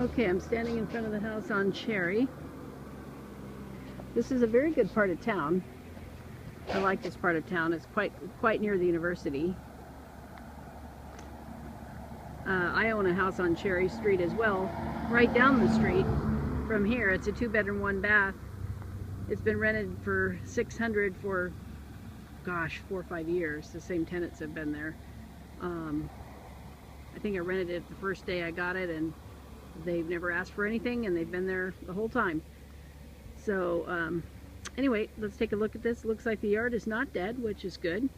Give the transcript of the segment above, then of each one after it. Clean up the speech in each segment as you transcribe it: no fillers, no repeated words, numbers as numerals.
Okay, I'm standing in front of the house on Cherry. This is a very good part of town. I like this part of town. It's quite near the university. I own a house on Cherry Street as well, right down the street from here. It's a 2-bedroom, 1-bath. It's been rented for $600 for, gosh, 4 or 5 years. The same tenants have been there. I think I rented it the first day I got it, and they've never asked for anything, and they've been there the whole time. So anyway, let's take a look at this. Looks like the yard is not dead, which is good.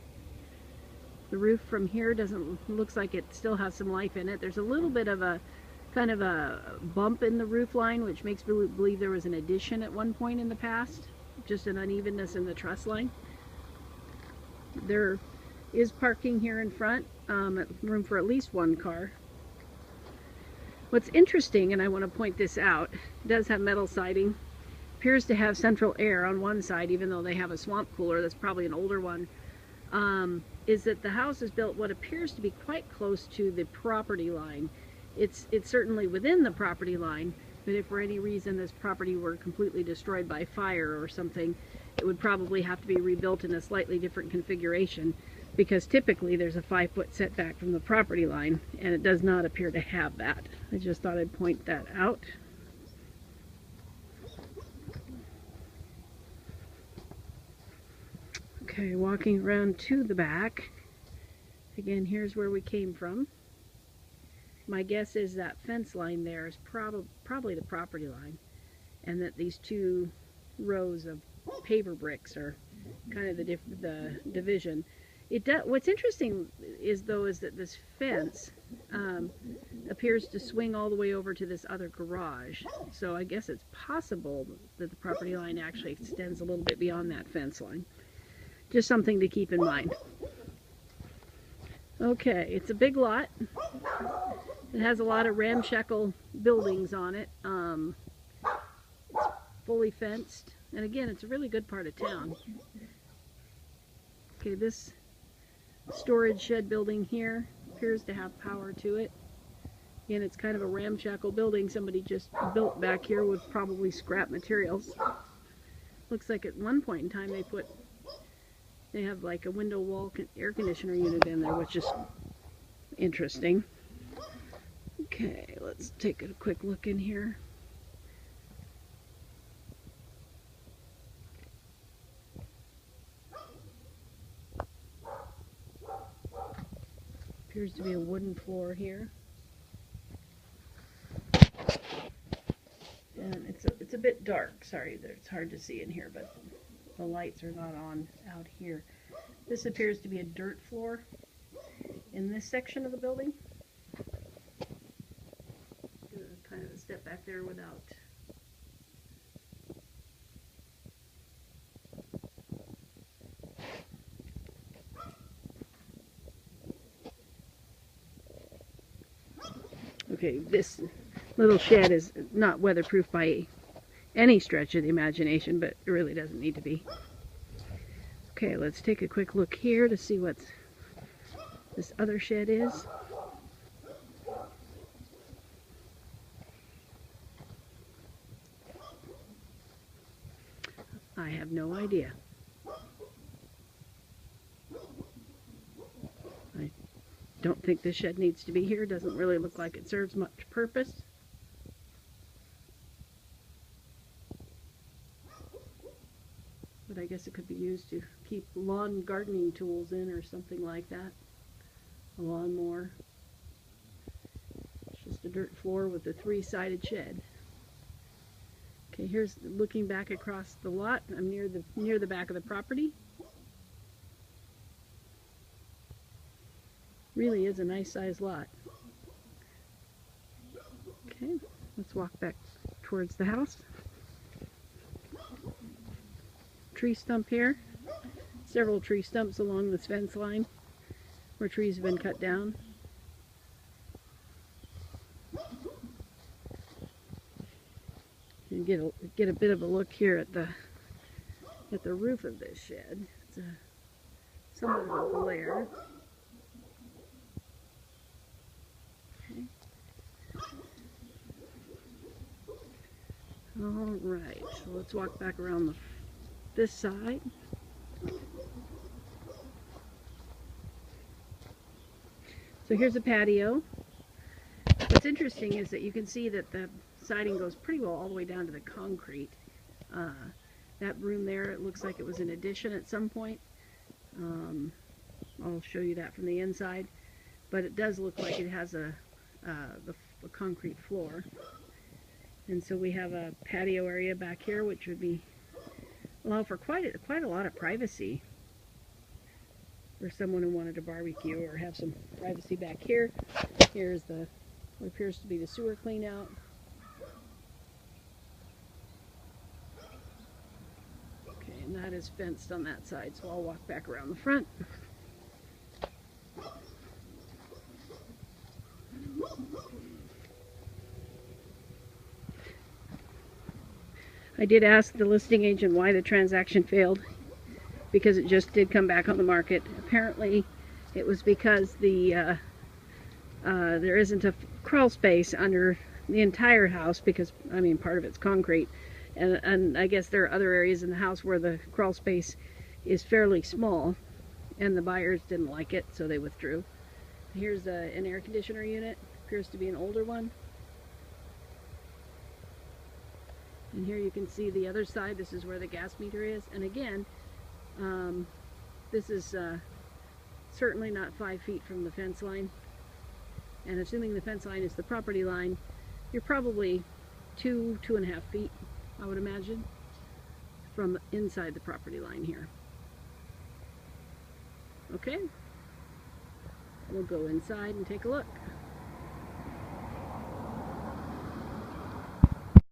The roof from here looks like it still has some life in it. There's a little bit of a kind of a bump in the roof line, which makes me believe there was an addition at one point in the past. Just an unevenness in the truss line. There is parking here in front, room for at least 1 car. What's interesting, and I want to point this out, it does have metal siding. Appears to have central air on one side, even though they have a swamp cooler. That's probably an older one. Is that the house is built what appears to be quite close to the property line. It's certainly within the property line, but if for any reason this property were completely destroyed by fire or something, it would probably have to be rebuilt in a slightly different configuration, because typically there's a 5-foot setback from the property line, and it does not appear to have that. I just thought I'd point that out. Okay, walking around to the back. Again, here's where we came from. My guess is that fence line there is probably the property line, and that these 2 rows of paver bricks are kind of the division. What's interesting is that this fence appears to swing all the way over to this other garage. So I guess it's possible that the property line actually extends a little bit beyond that fence line. Just something to keep in mind. Okay, it's a big lot. It has a lot of ramshackle buildings on it. It's fully fenced. And again, it's a really good part of town. Okay, this storage shed building here appears to have power to it. Again, it's kind of a ramshackle building somebody just built back here with probably scrap materials. Looks like at one point in time they have like a window wall air conditioner unit in there, which is interesting. Okay, let's take a quick look in here. Appears to be a wooden floor here. And it's a bit dark. Sorry, it's hard to see in here, but the lights are not on out here. This appears to be a dirt floor in this section of the building. Kind of a step back there without. Okay, this little shed is not weatherproof by any stretch of the imagination, but it really doesn't need to be. Okay, let's take a quick look here to see what this other shed is. I have no idea. I don't think this shed needs to be here. Doesn't really look like it serves much purpose. But I guess it could be used to keep lawn gardening tools in or something like that. A lawnmower. It's just a dirt floor with a 3-sided shed. Okay, here's looking back across the lot. I'm near the back of the property. Really is a nice sized lot. Okay, let's walk back towards the house. Tree stump here. Several tree stumps along this fence line where trees have been cut down. You get a bit of a look here at the roof of this shed. It's somewhat of a glare. Okay. All right, so let's walk back around this side. So here's a patio. What's interesting is that you can see that the siding goes pretty well all the way down to the concrete. That room there, it looks like it was an addition at some point. I'll show you that from the inside, but it does look like it has a concrete floor. And so we have a patio area back here, which would be allow for quite a lot of privacy for someone who wanted to barbecue or have some privacy back here. Here's what appears to be the sewer clean out. Okay, and that is fenced on that side, so I'll walk back around the front. I did ask the listing agent why the transaction failed, because it just did come back on the market. Apparently it was because there isn't a crawl space under the entire house, because I mean part of it's concrete, and I guess there are other areas in the house where the crawl space is fairly small, and the buyers didn't like it, so they withdrew. Here's an air conditioner unit, appears to be an older one. And here you can see the other side. This is where the gas meter is. And again, this is certainly not 5 feet from the fence line. And assuming the fence line is the property line, you're probably 2.5 feet, I would imagine, from inside the property line here. Okay, we'll go inside and take a look.